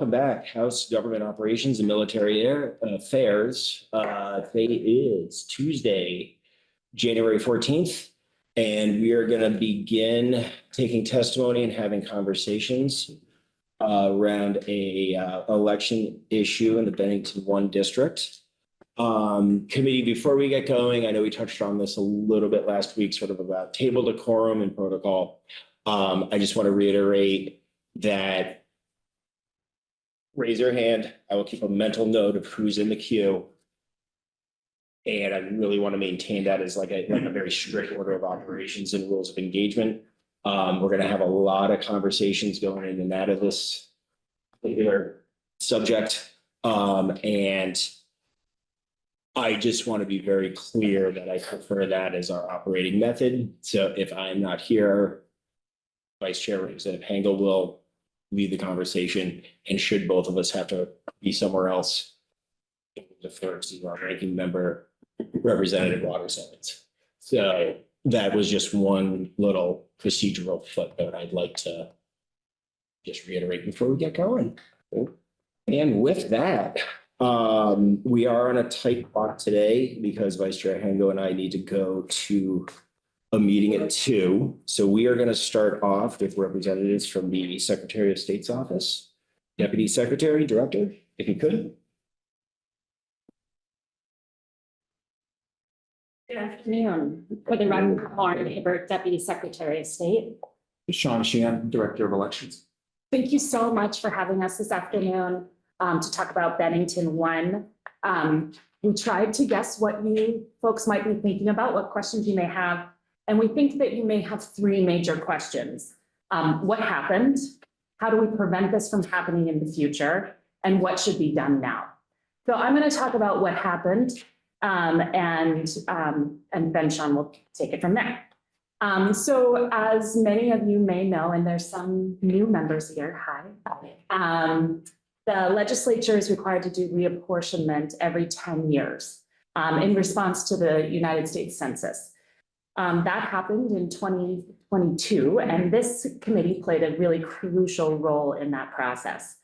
welcome back. House Government Operations and Military Affairs. Today is Tuesday, January 14th, and we are going to begin taking testimony and having conversations around a election issue in the Bennington 1 district. Committee, before we get going, I know we touched on this a little bit last week, sort of about table decorum and protocol. I just want to reiterate that raise your hand. I will keep a mental note of who's in the queue. And I really want to maintain that as like a very strict order of operations and rules of engagement. We're going to have a lot of conversations going in and out of this particular subject. And I just want to be very clear that I prefer that as our operating method. So if I'm not here, Vice Chair Representative Hengel will lead the conversation, and should both of us have to be somewhere else, defer to our ranking member, Representative Waters. So that was just one little procedural footnote I'd like to just reiterate before we get going. And with that, we are on a tight clock today because Vice Chair Hengel and I need to go to a meeting at 2. So we are going to start off with representatives from the Secretary of State's office. Deputy Secretary, Director, if you could. Good afternoon. For the record, Lauren Hibbert, Deputy Secretary of State. Sean Sheehan, Director of Elections. Thank you so much for having us this afternoon to talk about Bennington 1. We tried to guess what you folks might be thinking about, what questions you may have. And we think that you may have 3 major questions. What happened? How do we prevent this from happening in the future? And what should be done now? So I'm going to talk about what happened, and then Sean will take it from there. So as many of you may know, and there's some new members here, hi. The legislature is required to do reapportionment every 10 years in response to the United States Census. That happened in 2022, and this committee played a really crucial role in that process.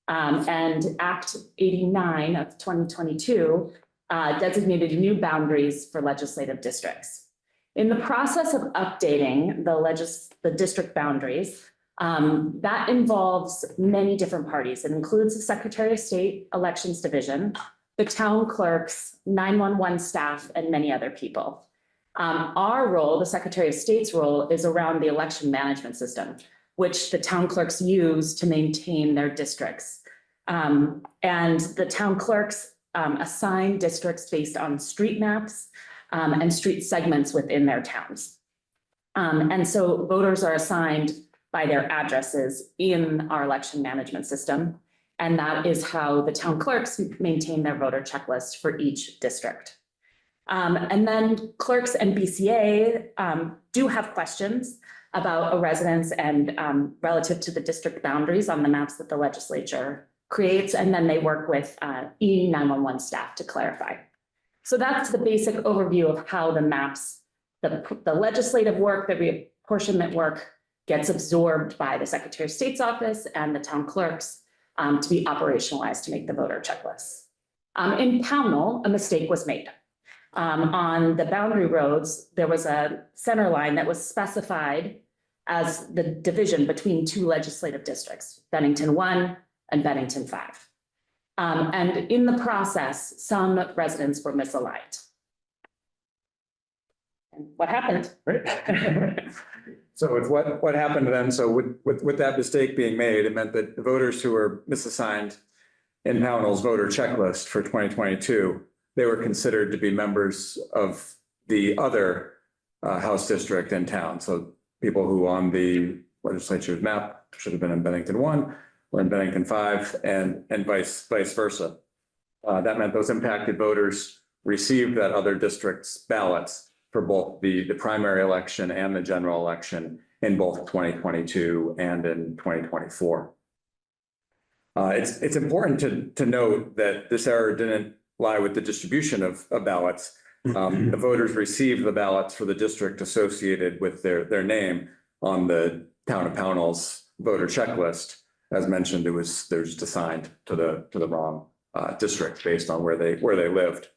And Act 89 of 2022 designated new boundaries for legislative districts. In the process of updating the district boundaries, that involves many different parties. It includes the Secretary of State Elections Division, the town clerks, 911 staff, and many other people. Our role, the Secretary of State's role, is around the election management system, which the town clerks use to maintain their districts. And the town clerks assign districts based on street maps and street segments within their towns. And so voters are assigned by their addresses in our election management system. And that is how the town clerks maintain their voter checklist for each district. And then clerks and BCA do have questions about a residence and relative to the district boundaries on the maps that the legislature creates, and then they work with E911 staff to clarify. So that's the basic overview of how the maps, the legislative work, the reapportionment work gets absorbed by the Secretary of State's office and the town clerks to be operationalized to make the voter checklists. In Pownell, a mistake was made. On the boundary roads, there was a center line that was specified as the division between 2 legislative districts, Bennington 1 and Bennington 5. And in the process, some residents were misaligned. And what happened? Right. So with what happened then, so with that mistake being made, it meant that the voters who were misassigned in Pownell's voter checklist for 2022, they were considered to be members of the other House district in town. So people who on the legislature's map should have been in Bennington 1 or in Bennington 5 and vice versa. That meant those impacted voters received that other district's ballots for both the primary election and the general election in both 2022 and in 2024. It's important to note that this error didn't lie with the distribution of ballots. The voters received the ballots for the district associated with their name on the town of Pownell's voter checklist. as mentioned, they're just assigned to the wrong district based on where they lived.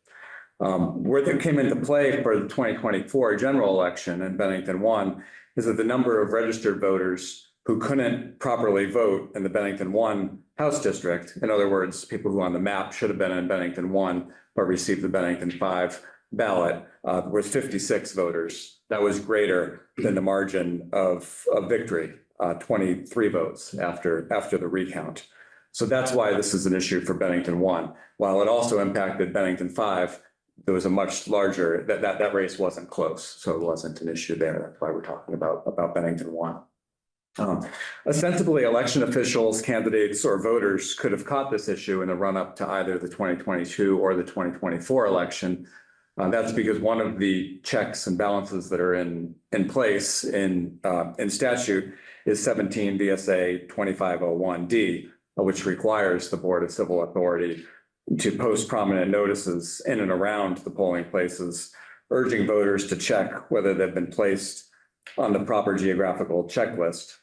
Where they came into play for the 2024 general election in Bennington 1 is that the number of registered voters who couldn't properly vote in the Bennington 1 House district, in other words, people who on the map should have been in Bennington 1 but received the Bennington 5 ballot, was 56 voters. That was greater than the margin of victory, 23 votes after the recount. So that's why this is an issue for Bennington 1. While it also impacted Bennington 5, there was a much larger, that race wasn't close, so it wasn't an issue there. That's why we're talking about Bennington 1. Ostensibly, election officials, candidates, or voters could have caught this issue in the run-up to either the 2022 or the 2024 election. That's because one of the checks and balances that are in place in statute is 17 VSA 2501D, which requires the Board of Civil Authority to post prominent notices in and around the polling places, urging voters to check whether they've been placed on the proper geographical checklist.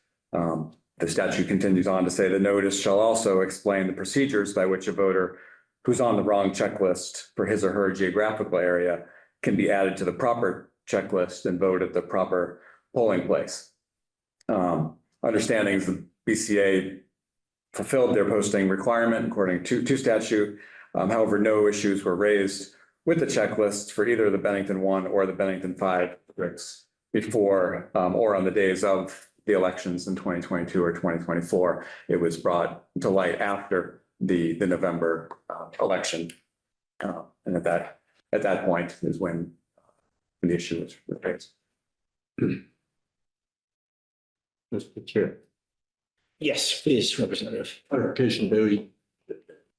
The statute continues on to say the notice shall also explain the procedures by which a voter who's on the wrong checklist for his or her geographical area can be added to the proper checklist and vote at the proper polling place. Understanding is the BCA fulfilled their posting requirement according to statute. However, no issues were raised with the checklists for either the Bennington 1 or the Bennington 5 districts before or on the days of the elections in 2022 or 2024. It was brought to light after the November election. And at that point is when the issue was raised. Mr. Chair. Yes, please, Representative. Clarification, Billy.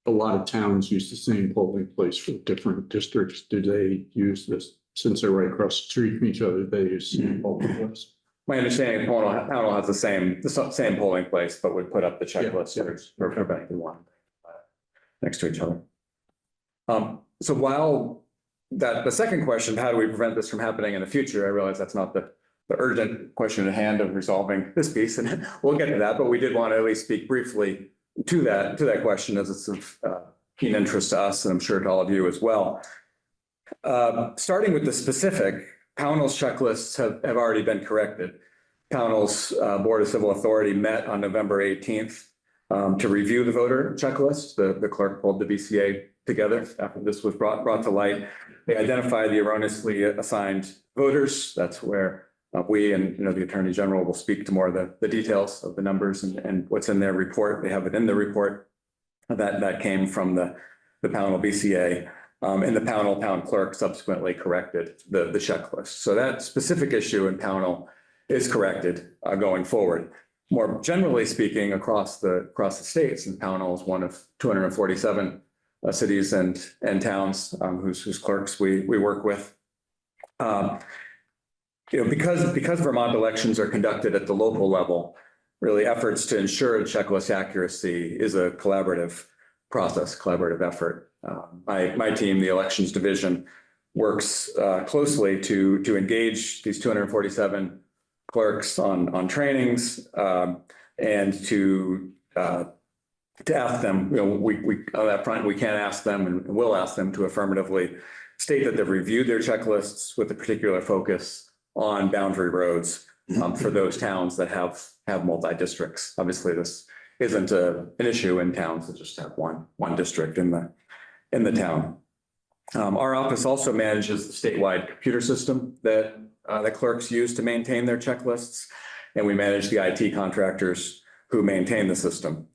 A lot of towns use the same polling place for different districts. Do they use this, since they're right across the street from each other, they use the same polling place? My understanding, Pownell has the same polling place, but would put up the checklist for Bennington 1 next to each other. So while the second question, how do we prevent this from happening in the future? I realize that's not the urgent question at hand of resolving this piece, and we'll get to that, but we did want to at least speak briefly to that question, as it's of keen interest to us, and I'm sure to all of you as well. Starting with the specific, Pownell's checklists have already been corrected. Pownell's Board of Civil Authority met on November 18th to review the voter checklist. The clerk pulled the BCA together after this was brought to light. They identified the erroneously assigned voters. That's where we and the Attorney General will speak to more of the details of the numbers and what's in their report. They have it in the report that came from the Pownell BCA. And the Pownell town clerk subsequently corrected the checklist. So that specific issue in Pownell is corrected going forward. More generally speaking, across the states, and Pownell is one of 247 cities and towns whose clerks we work with. Because Vermont elections are conducted at the local level, really efforts to ensure checklist accuracy is a collaborative process, collaborative effort. My team, the elections division, works closely to engage these 247 clerks on trainings and to ask them, we on that front, we can ask them and will ask them to affirmatively state that they've reviewed their checklists with a particular focus on boundary roads for those towns that have multi-districts. Obviously, this isn't an issue in towns that just have one district in the town. Our office also manages the statewide computer system that clerks use to maintain their checklists, and we manage the IT contractors who maintain the system.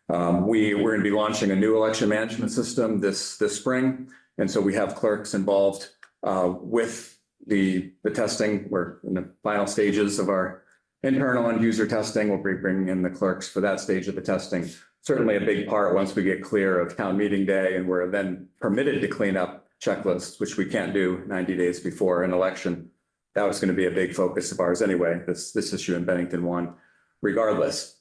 We're going to be launching a new election management system this spring, and so we have clerks involved with the testing. We're in the final stages of our internal and user testing. We'll be bringing in the clerks for that stage of the testing. Certainly a big part once we get clear of town meeting day and we're then permitted to clean up checklists, which we can't do 90 days before an election. That was going to be a big focus of ours anyway, this issue in Bennington 1, regardless.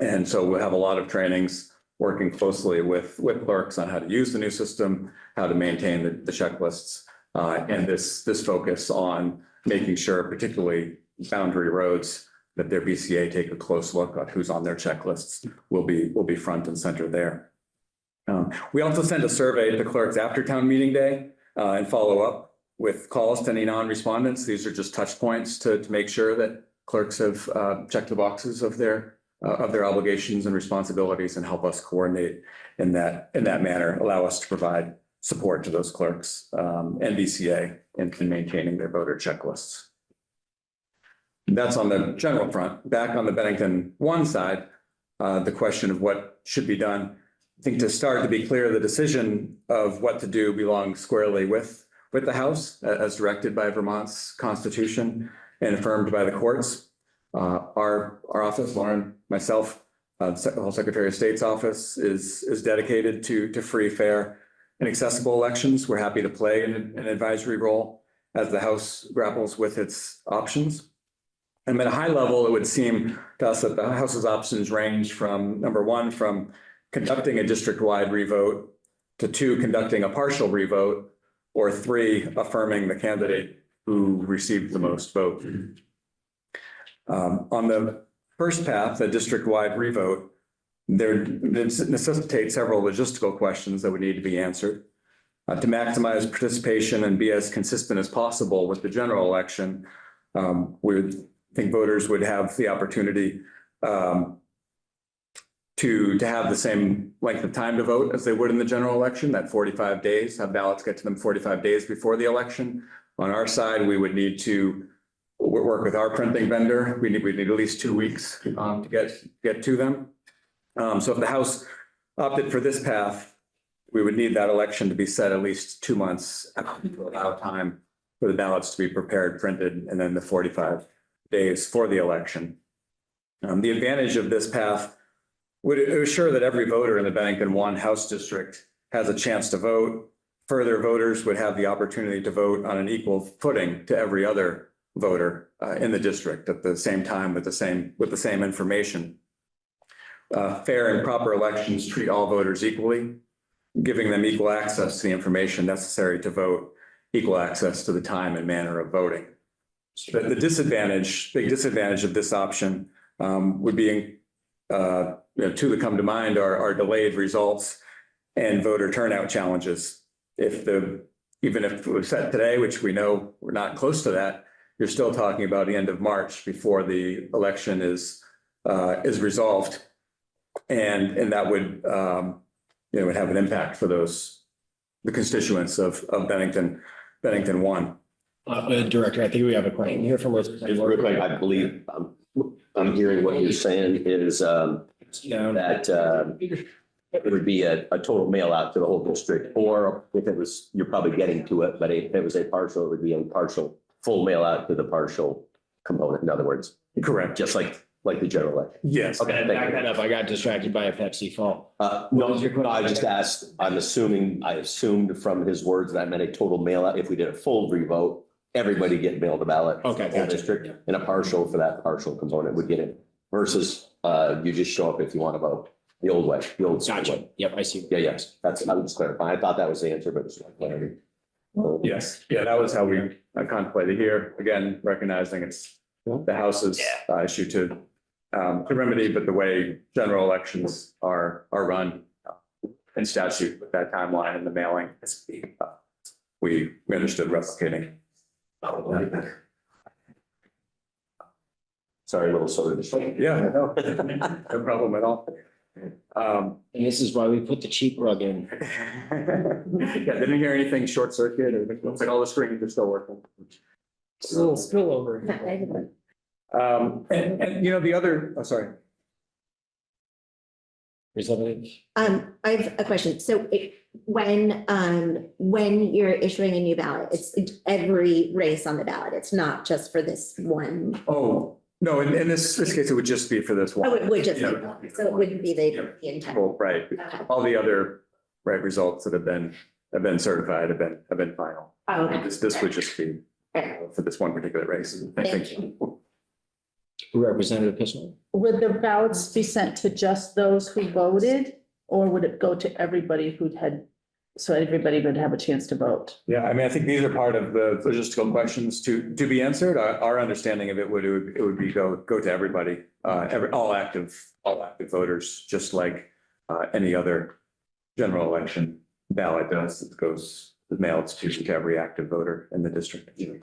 And so we'll have a lot of trainings working closely with clerks on how to use the new system, how to maintain the checklists, and this focus on making sure, particularly boundary roads, that their BCA take a close look at who's on their checklists. Will be front and center there. We also send a survey to clerks after town meeting day and follow up with calls to any non-respondents. These are just touch points to make sure that clerks have checked the boxes of their obligations and responsibilities and help us coordinate in that manner, allow us to provide support to those clerks and BCA in maintaining their voter checklists. That's on the general front. Back on the Bennington 1 side, the question of what should be done. I think to start, to be clear, the decision of what to do belongs squarely with the House as directed by Vermont's Constitution and affirmed by the courts. Our office, Lauren, myself, the whole Secretary of State's office is dedicated to free, fair, and accessible elections. We're happy to play an advisory role as the House grapples with its options. And at a high level, it would seem to us that the House's options range from, number one, from conducting a district-wide revote, to 2, conducting a partial revote, or 3, affirming the candidate who received the most vote. On the first path, the district-wide revote, there necessitates several logistical questions that would need to be answered. To maximize participation and be as consistent as possible with the general election, we would think voters would have the opportunity to have the same length of time to vote as they would in the general election, that 45 days, have ballots get to them 45 days before the election. On our side, we would need to work with our printing vendor. We'd need at least 2 weeks to get to them. So if the House opted for this path, we would need that election to be set at least 2 months to allow time for the ballots to be prepared, printed, and then the 45 days for the election. The advantage of this path would assure that every voter in the Bennington 1 House district has a chance to vote. Further, voters would have the opportunity to vote on an equal footing to every other voter in the district at the same time with the same information. Fair and proper elections treat all voters equally, giving them equal access to the information necessary to vote, equal access to the time and manner of voting. The big disadvantage of this option would be, two that come to mind are delayed results and voter turnout challenges. Even if it was set today, which we know we're not close to that, you're still talking about the end of March before the election is resolved. And that would, would have an impact for the constituents of Bennington 1. Director, I think we have a question here from. Just real quick, I believe I'm hearing what you're saying is that it would be a total mail out to the whole district, or if it was, you're probably getting to it, but if it was a partial, it would be a partial, full mail out to the partial component. In other words, Correct. just like the general election. Yes. Okay, Back thank that you. up. I got distracted by a Pepsi fall. No, I just asked, I assumed from his words that meant a total mail out. If we did a full revote, everybody get mailed a ballot. Okay, Whole gotcha. district, and a partial for that partial component would get it versus you just show up if you want to vote the old way, the old school Gotcha. way. Yep, I see. Yeah, yes, I'm just clarifying. I thought that was the answer, but it's not clarity. Yes. Yeah, that was how we contemplated here. Again, recognizing it's the House's issue to remedy, but the way general elections are run in statute with that timeline and the mailing, we understood replicating. Sorry, a little sort of distraction. Yeah, no problem at all. And this is why we put the cheap rug in. Yeah, didn't hear anything short circuit, or it looks like all the screens are still working. It's a little spillover. And the other, oh, sorry. Is that it? I have a question. So when you're issuing a new ballot, it's every race on the ballot. It's not just for this one. Oh, no, in this case, it would just be for this one. Oh, it would just be, Yeah. so it wouldn't be the intent. Well, right. Okay. All the other results that have been certified have been final. Oh, okay. This would just be for this one particular race. I Thank think. Representative Pissman. Would the ballots be sent to just those who voted, or would it go to everybody who had So everybody would have a chance to vote. Yeah, I mean, I think these are part of the logistical questions to be answered. Our understanding of it would be go to everybody, all active voters, just like any other general election ballot does. It goes mailed to every active voter in the district. Did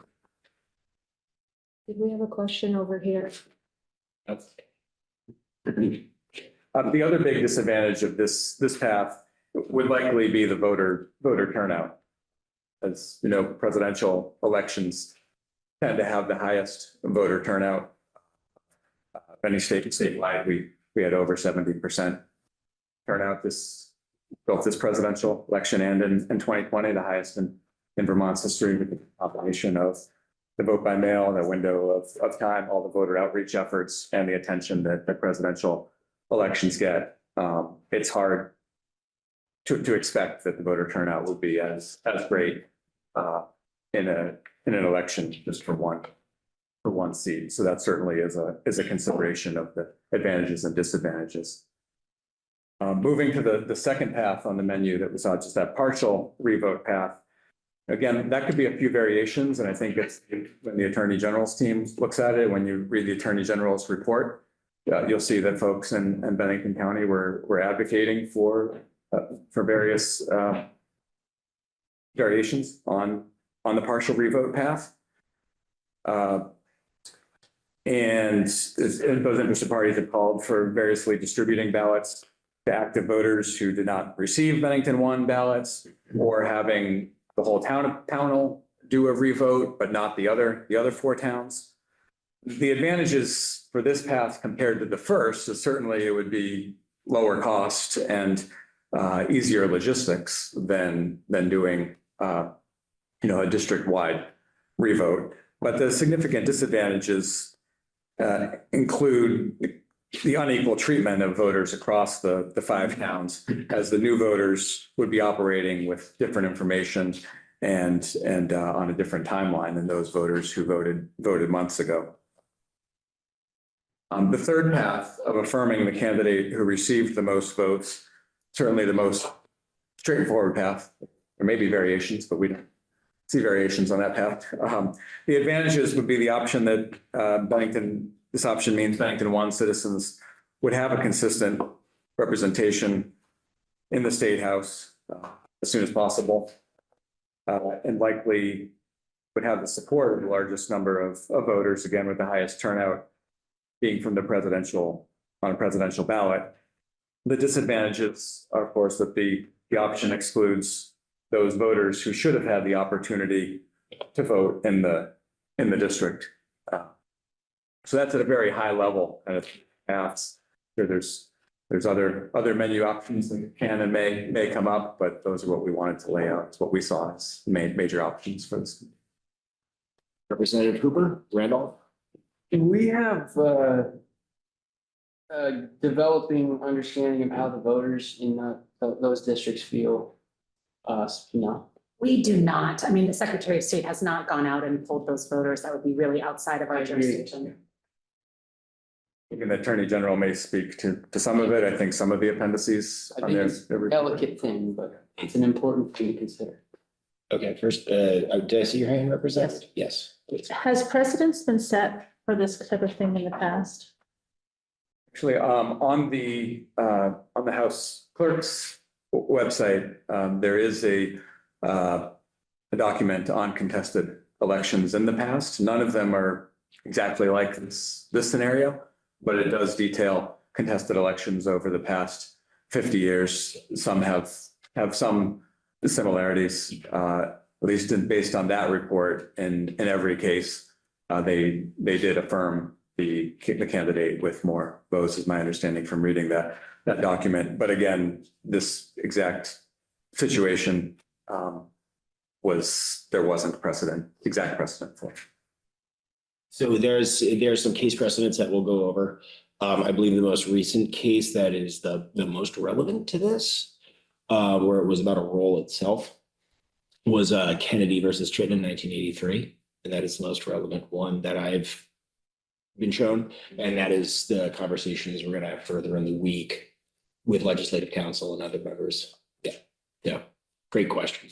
we have a question over here? The other big disadvantage of this path would likely be the voter turnout. As you know, presidential elections tend to have the highest voter turnout. Any statewide, we had over 70% turnout both this presidential election and in 2020, the highest in Vermont's history, with the combination of the vote by mail, the window of time, all the voter outreach efforts, and the attention that the presidential elections get. It's hard to expect that the voter turnout would be as great in an election just for one seat. So that certainly is a consideration of the advantages and disadvantages. Moving to the second path on the menu that we saw, just that partial revote path. Again, that could be a few variations, and I think it's when the Attorney General's team looks at it, when you read the Attorney General's report, you'll see that folks in Bennington County were advocating for various variations on the partial revote path. And those interested parties have called for variously distributing ballots to active voters who did not receive Bennington 1 ballots, or having the whole town of Pownell do a revote, but not the other 4 towns. The advantages for this path compared to the first is certainly it would be lower cost and easier logistics than doing a district-wide revote. But the significant disadvantages include the unequal treatment of voters across the 5 towns, as the new voters would be operating with different information and on a different timeline than those voters who voted months ago. The third path of affirming the candidate who received the most votes, certainly the most straightforward path. There may be variations, but we don't see variations on that path. The advantages would be the option that this option means Bennington 1 citizens would have a consistent representation in the State House as soon as possible, and likely would have the support of the largest number of voters, again, with the highest turnout being from on a presidential ballot. The disadvantages are, of course, that the option excludes those voters who should have had the opportunity to vote in the district. So that's at a very high level, and it's paths. There's other menu options that can and may come up, but those are what we wanted to lay out. It's what we saw as major options for this. Representative Hooper, Randolph. We have a developing understanding of how the voters in those districts feel. We do not. I mean, the Secretary of State has not gone out and polled those voters. That would be really outside of our jurisdiction. Even the Attorney General may speak to some of it. I think some of the appendices. I think it's a delicate thing, but it's an important thing to consider. Okay, first, did I see your hand, Representative? Yes. Please. Has precedents been set for this type of thing in the past? Actually, on the House Clerk's website, there is a document on contested elections in the past. None of them are exactly like this scenario, but it does detail contested elections over the past 50 years. Some have some similarities, at least based on that report. In every case, they did affirm the candidate with more votes, is my understanding from reading that document. But again, this exact situation there wasn't exact precedent for. So there's some case precedents that we'll go over. I believe the most recent case that is the most relevant to this, where it was about a roll itself, was Kennedy versus Chittenden in 1983. And that is the most relevant one that I've been shown. And that is the conversations we're going to have further in the week with Legislative Council and other members. Yeah. Great question.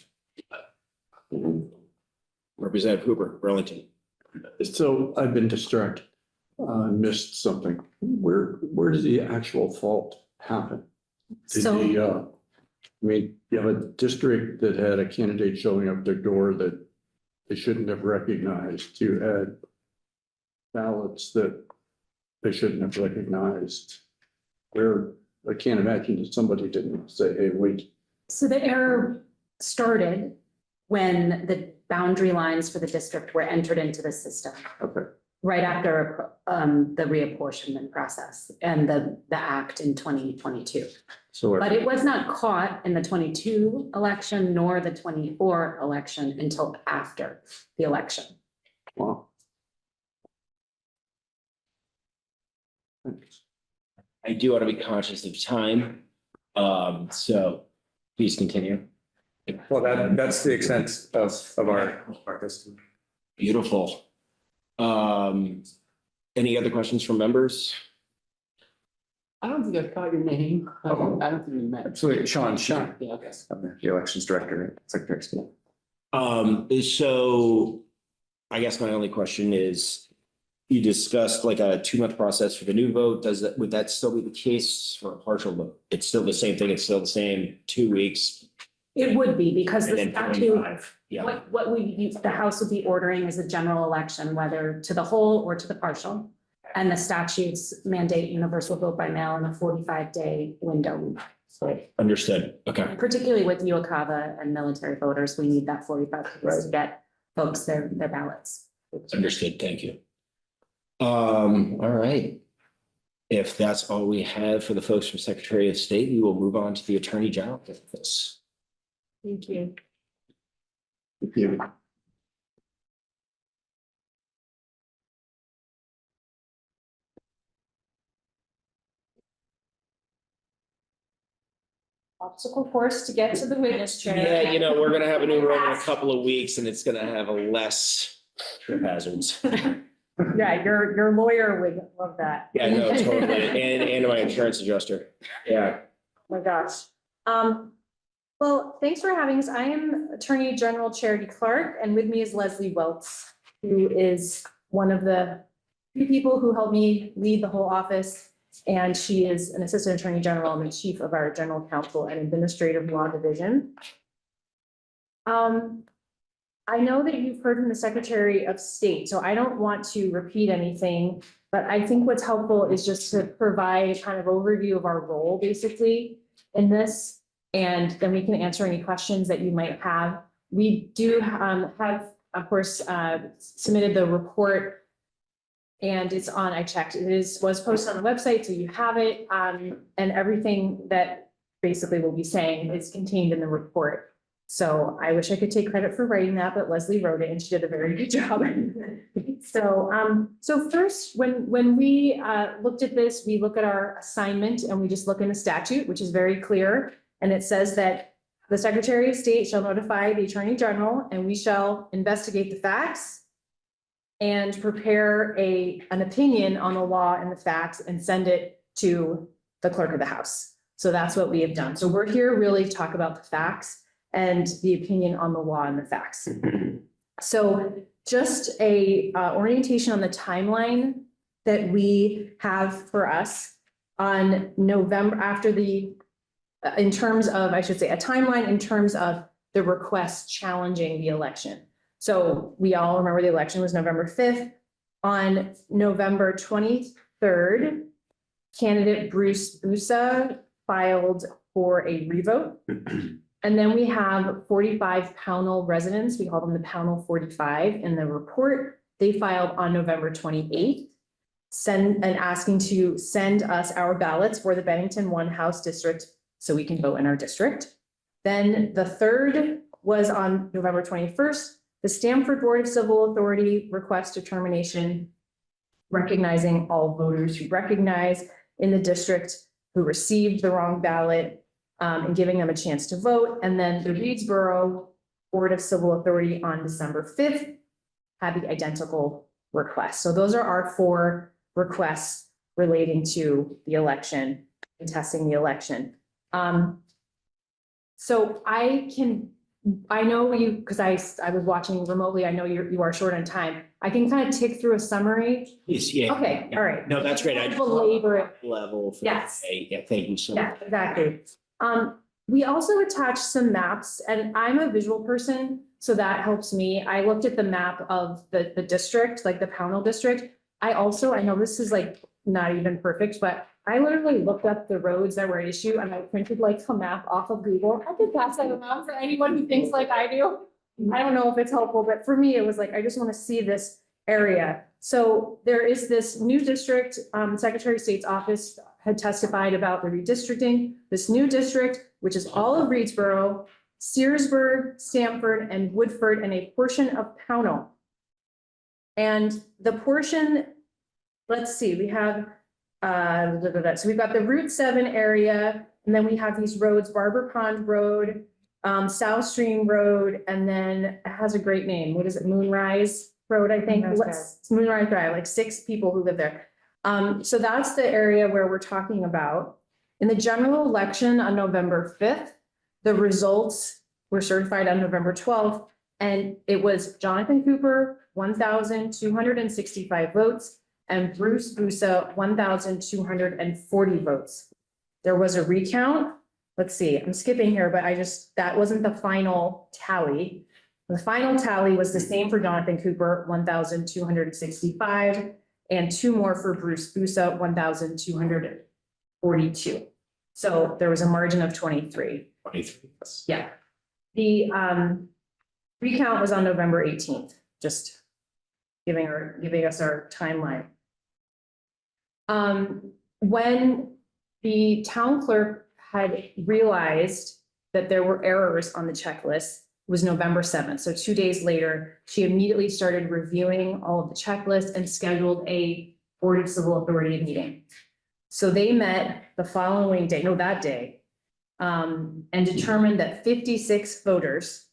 Representative Hooper, Burlington. So I've been distracted, missed something. Where does the actual fault happen? Did So- I mean, you have a district that had a candidate showing up their door that they shouldn't have recognized. You had ballots that they shouldn't have recognized. Where, I can't imagine that somebody didn't say, hey, wait. So the error started when the boundary lines for the district were entered into the system. Okay. Right after the reapportionment process and the act in 2022. So But it was not caught in the 22 election nor the 24 election until after the election. Wow. Thanks. I do want to be conscious of time. So please continue. well, that's the extent of our testimony. Beautiful. Any other questions from members? I don't think I've caught your name. I don't think we met. Absolutely, Sean. Yeah, okay. I'm the elections director, secretary of state. So I guess my only question is, you discussed like a 2-month process for the new vote. Would that still be the case for a partial vote? It's still the same thing. It's still the same 2 weeks. It would be because And the then statute, 45. Yeah, the House would be ordering is a general election, whether to the whole or to the partial. And the statutes mandate universal vote by mail in a 45-day window. So understood. Okay. particularly with Uocava and military voters, we need that 45 days to get folks their ballots. Understood. Thank you. All right. If that's all we have for the folks from Secretary of State, we will move on to the Attorney General office. Thank you. Thank you. Obstacle course to get to the witness chair. Yeah, you know, we're gonna have a new room in a couple of weeks and it's gonna have a less trip hazards. Yeah, your lawyer would love that. Yeah, no, totally. And my insurance adjuster. Yeah. Oh my gosh. Well, thanks for having us. I am Attorney General Charity Clark, and with me is Leslie Welts, who is one of the few people who helped me lead the whole office. And she is an Assistant Attorney General and the Chief of our General Counsel and Administrative Law Division. I know that you've heard from the Secretary of State, so I don't want to repeat anything, but I think what's helpful is just to provide kind of overview of our role basically in this. And then we can answer any questions that you might have. We do have, of course, submitted the report. And it's on, I checked, was posted on the website, so you have it. And everything that basically we'll be saying is contained in the report. So I wish I could take credit for writing that, but Leslie wrote it and she did a very good job. So first, when we looked at this, we look at our assignment and we just look in the statute, which is very clear. And it says that the Secretary of State shall notify the Attorney General and we shall investigate the facts and prepare an opinion on the law and the facts and send it to the clerk of the House. So that's what we have done. So we're here really to talk about the facts and the opinion on the law and the facts. So just a orientation on the timeline that we have for us on November after in terms of, I should say, a timeline in terms of the requests challenging the election. So we all remember the election was November 5th. On November 23rd, candidate Bruce Busa filed for a revote. And then we have 45 Pownell residents. We call them the Pownell 45 in the report. They filed on November 28th, asking to send us our ballots for the Bennington 1 House district so we can vote in our district. Then the third was on November 21st. The Stamford Board of Civil Authority requests determination recognizing all voters who recognize in the district who received the wrong ballot and giving them a chance to vote. And then the Reedsboro Board of Civil Authority on December 5th had the identical request. So those are our 4 requests relating to the election, contesting the election. So I know you, because I was watching remotely, I know you are short on time. I can kind of tick through a summary. Yes, yeah. Okay, all right. No, that's great. I just Belabor it. level. For Yes. today. Yeah, thank you so much. Yeah, exactly. We also attached some maps, and I'm a visual person, so that helps me. I looked at the map of the district, like the Pownell district. I know this is like not even perfect, but I literally looked up the roads that were at issue and I printed like a map off of Google. I could pass that around for anyone who thinks like I do. I don't know if it's helpful, but for me, it was like, I just want to see this area. So there is this new district, Secretary of State's office had testified about the redistricting, this new district, which is all of Reedsboro, Searsburg, Stamford, and Woodford, and a portion of Pownell. And the portion, let's see, we have, so we've got the Route 7 area, and then we have these roads, Barber Pond Road, South Stream Road, and then it has a great name. What is it? Moonrise Road, I think. It's Moonrise Drive, like 6 people who live there. So that's the area where we're talking about. In the general election on November 5th, the results were certified on November 12th, and it was Jonathan Cooper, 1,265 votes, and Bruce Busa, 1,240 votes. There was a recount. Let's see, I'm skipping here, but that wasn't the final tally. The final tally was the same for Jonathan Cooper, 1,265, and 2 more for Bruce Busa, 1,242. So there was a margin of 23. 23. Yeah. The recount was on November 18th, just giving us our timeline. When the town clerk had realized that there were errors on the checklist, was November 7th. So 2 days later, she immediately started reviewing all of the checklists and scheduled a Board of Civil Authority meeting. So they met the following day, that day, and determined that 56 voters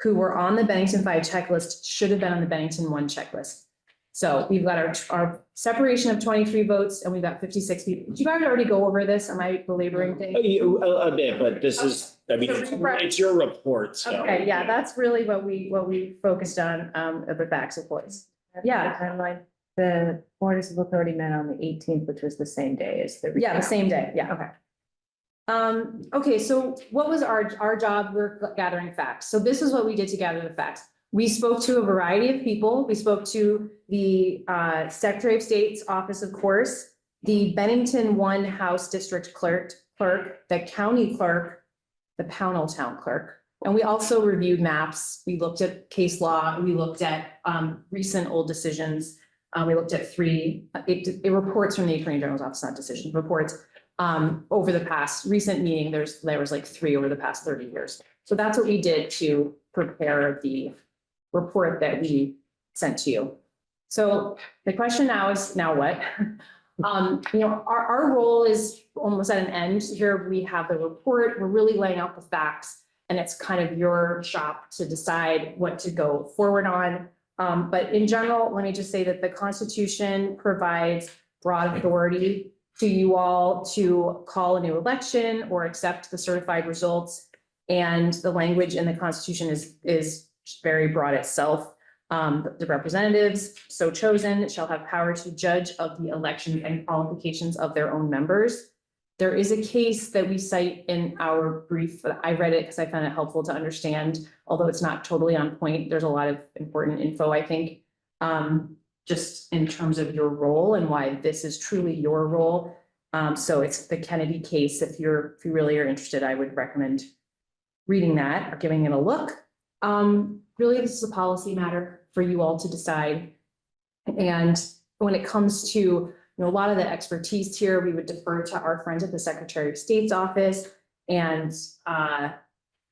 who were on the Bennington 5 checklist should have been on the Bennington 1 checklist. So we've got our separation of 23 votes and we've got 56 people. Did you guys already go over this? Am I belaboring things? A bit, but this is, I mean, it's your report, so. Okay, yeah, that's really what we focused on, the facts reports. Yeah. Timeline, the Board of Civil Authority met on the 18th, which was the same day as the. Yeah, the same day, yeah. Okay. Okay, so what was our job? We're gathering facts. So this is what we did to gather the facts. We spoke to a variety of people. We spoke to the Secretary of State's office, of course, the Bennington 1 House District Clerk, the county clerk, the Pownell Town Clerk. And we also reviewed maps. We looked at case law. We looked at recent old decisions. We looked at 3 reports from the Attorney General's office, not decisions, reports over the past recent meeting. There was like 3 over the past 30 years. So that's what we did to prepare the report that we sent to you. So the question now is, now what? Our role is almost at an end here. We have the report, we're really laying out the facts, and it's kind of your shop to decide what to go forward on. But in general, let me just say that the Constitution provides broad authority to you all to call a new election or accept the certified results. And the language in the Constitution is very broad itself. The representatives so chosen shall have power to judge of the election and qualifications of their own members. There is a case that we cite in our brief. I read it because I found it helpful to understand, although it's not totally on point. There's a lot of important info, I think, just in terms of your role and why this is truly your role. So it's the Kennedy case. If you really are interested, I would recommend reading that or giving it a look. Really, this is a policy matter for you all to decide. And when it comes to a lot of the expertise here, we would defer to our friends at the Secretary of State's office. And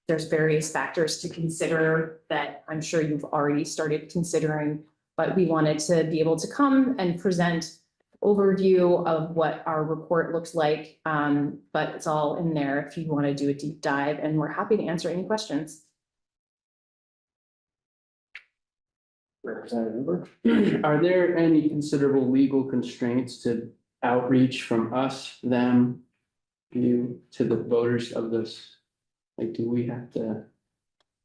there's various factors to consider that I'm sure you've already started considering, but we wanted to be able to come and present overview of what our report looks like. But it's all in there if you want to do a deep dive, and we're happy to answer any questions. Representative, are there any considerable legal constraints to outreach from us, them, you, to the voters of this Like, do we have to?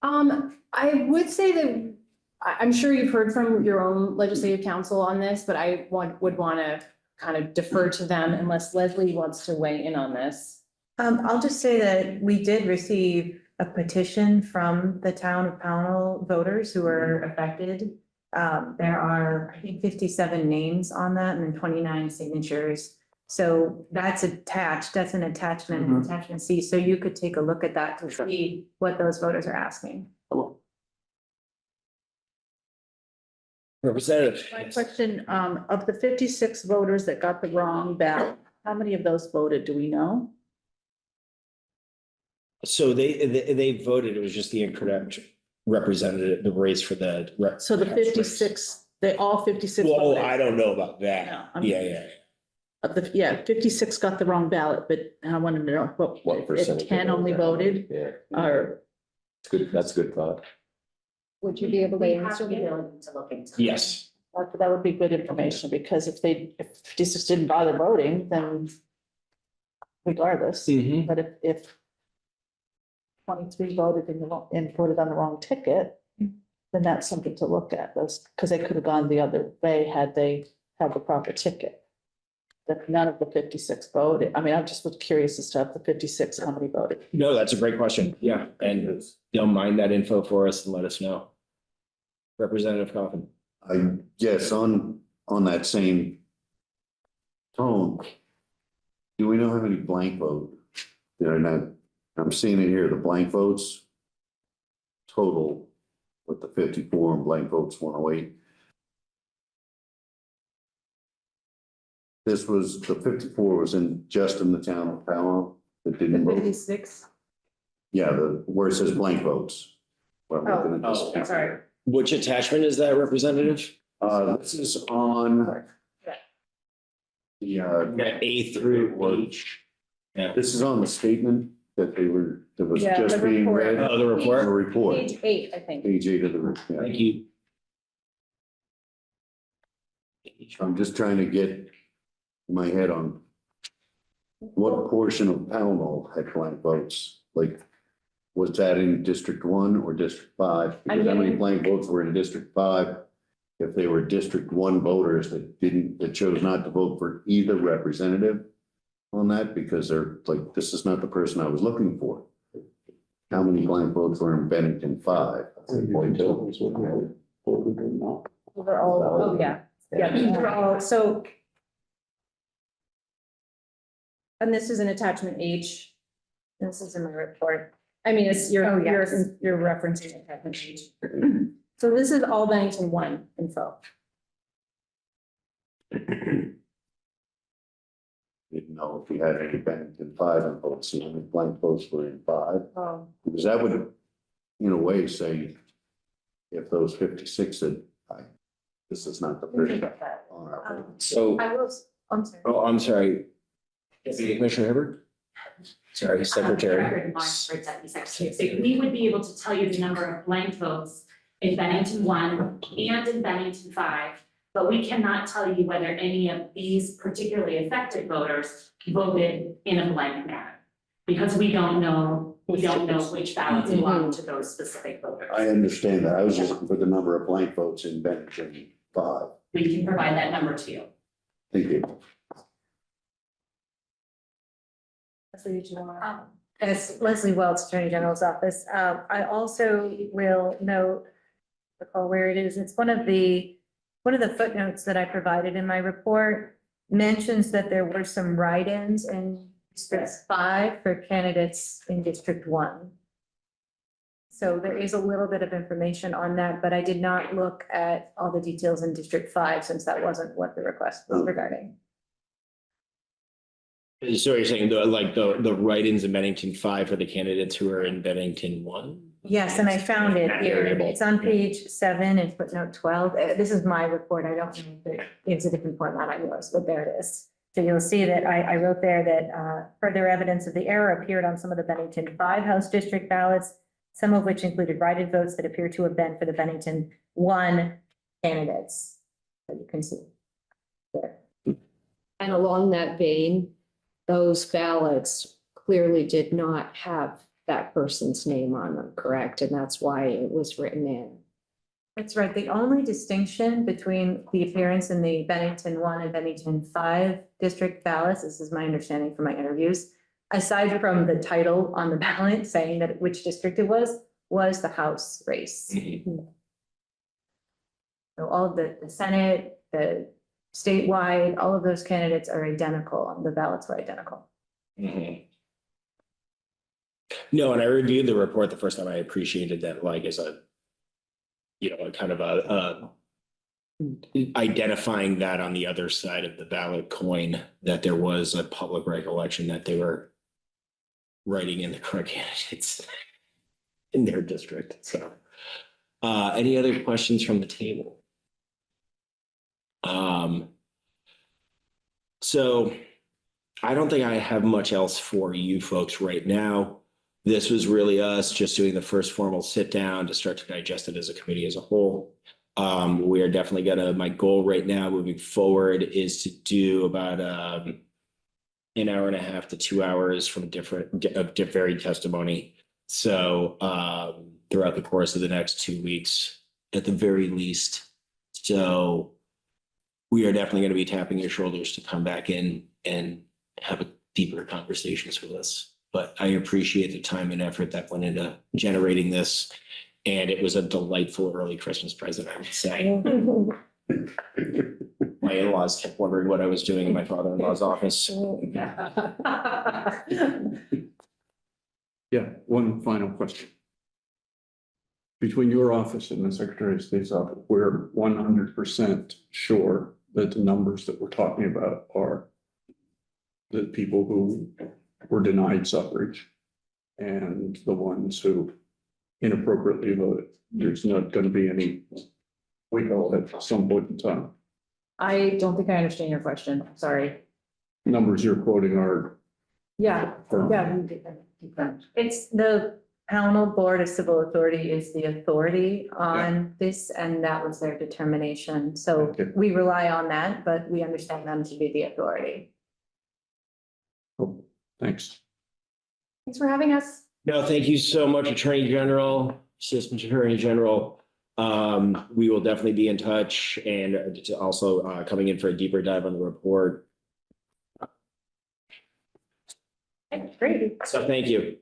I would say that, I'm sure you've heard from your own legislative counsel on this, but I would want to kind of defer to them unless Leslie wants to weigh in on this. I'll just say that we did receive a petition from the town of Pownell voters who were affected. There are, I think, 57 names on that and then 29 signatures. So that's attached, that's an attachment, attachment C. So you could take a look at that to see what those voters are asking. Representative. My question, of the 56 voters that got the wrong ballot, how many of those voted, do we know? So they voted, it was just the incorrect representative, the race for the. So the 56, they all 56 Well, voted. I don't know about No, that. I'm- Yeah. Yeah, 56 got the wrong ballot, but I wanted to know What if percentage? 10 only voted, Yeah, or it's good, that's a good thought. Would you be able We have the ability to look into. Yes. that would be good information, because if 56 didn't bother voting, then regardless, Mhm. but if 23 voted and voted on the wrong ticket, then that's something to look at, those, because they could have gone the other way had they had the proper ticket. That none of the 56 voted. I mean, I'm just curious as to of the 56, how many voted? No, that's a great question. Yeah, and they'll mine that info for us and let us know. Representative Coffin. I guess on that same tone, do we know how many blank vote? They're not, I'm seeing it here, the blank votes total with the 54 and blank votes 108. This was, the 54 was just in the town of Powell that didn't vote. 56. Yeah, where it says blank votes. Where I'm looking at this. Oh, sorry. Which attachment is that, Representative? This is on the, A through H. Yeah. this is on the statement that that was Yeah, just the being report. read. Oh, the The report? report, Page 8, I think. page 8 of the, yeah. Thank you. I'm just trying to get my head on what portion of Pownell had blank votes, like, was that in District 1 or District 5? Because how many blank votes were in District 5? If they were District 1 voters that chose not to vote for either representative on that, because they're like, this is not the person I was looking for. How many blank votes were in Bennington 5? They're all, oh, yeah. Yeah, these are all, so. And this is an attachment H. This is in my report. I mean, it's, you're referencing attachment H. So this is all Bennington 1 info. Didn't know if you had any Bennington 5 in votes, and how many blank votes were in 5. Oh. Because that would, in a way, say, if those 56 said, this is not the person on our. So, I will, I'm sorry. oh, I'm sorry. Deputy Commissioner Hibbert? Sorry, Secretary. Record mark for Deputy Secretary. So we would be able to tell you the number of blank votes in Bennington 1 and in Bennington 5, but we cannot tell you whether any of these particularly affected voters voted in a blank manner. Because we don't know which ballots belong to those specific voters. I understand that. I was just looking for the number of blank votes in Bennington 5. We can provide that number to you. Thank you. As Leslie Welch, Attorney General's office, I also will note, recall where it is, it's one of the footnotes that I provided in my report mentions that there were some write-ins in District 5 for candidates in District 1. So there is a little bit of information on that, but I did not look at all the details in District 5 since that wasn't what the request was regarding. So you're saying the write-ins in Bennington 5 for the candidates who are in Bennington 1? Yes, and I found it here. Variable. It's on page 7 and footnote 12. This is my report. I don't know if it's a different format on yours, but there it is. So you'll see that I wrote there that further evidence of the error appeared on some of the Bennington 5 House District ballots, some of which included write-in votes that appear to have been for the Bennington 1 candidates. So you can see there. And along that vein, those ballots clearly did not have that person's name on them, correct? And that's why it was written in. That's right. The only distinction between the appearance in the Bennington 1 and Bennington 5 district ballots, this is my understanding from my interviews, aside from the title on the ballot saying that which district it was the House race. So all of the Senate, the statewide, all of those candidates are identical. The ballots were identical. Mhm. No, and I reviewed the report the first time. I appreciated that, like, as a, a kind of identifying that on the other side of the ballot coin, that there was a public recollection that they were writing in the correct candidates in their district. So, any other questions from the table? So I don't think I have much else for you folks right now. This was really us just doing the first formal sit down to start to digest it as a committee as a whole. We are definitely my goal right now moving forward is to do about an hour and a half to 2 hours from varied testimony. So throughout the course of the next 2 weeks, at the very least. So we are definitely going to be tapping your shoulders to come back in and have a deeper conversations with us. But I appreciate the time and effort that went into generating this. And it was a delightful early Christmas present, I would say. My in-laws kept wondering what I was doing in my father-in-law's office. Yeah, one final question. Between your office and the Secretary of State's office, we're 100% sure that the numbers that we're talking about are the people who were denied suffrage and the ones who inappropriately voted. There's not going to be any wiggle at some point in time. I don't think I understand your question. Sorry. Numbers you're quoting are. Yeah, yeah. It's the Pownell Board of Civil Authority is the authority on this, and that was their determination. So Okay. we rely on that, but we understand them to be the authority. Oh, thanks. Thanks for having us. No, thank you so much, Attorney General, Assistant Attorney General. We will definitely be in touch and also coming in for a deeper dive on the report. Great. So thank you.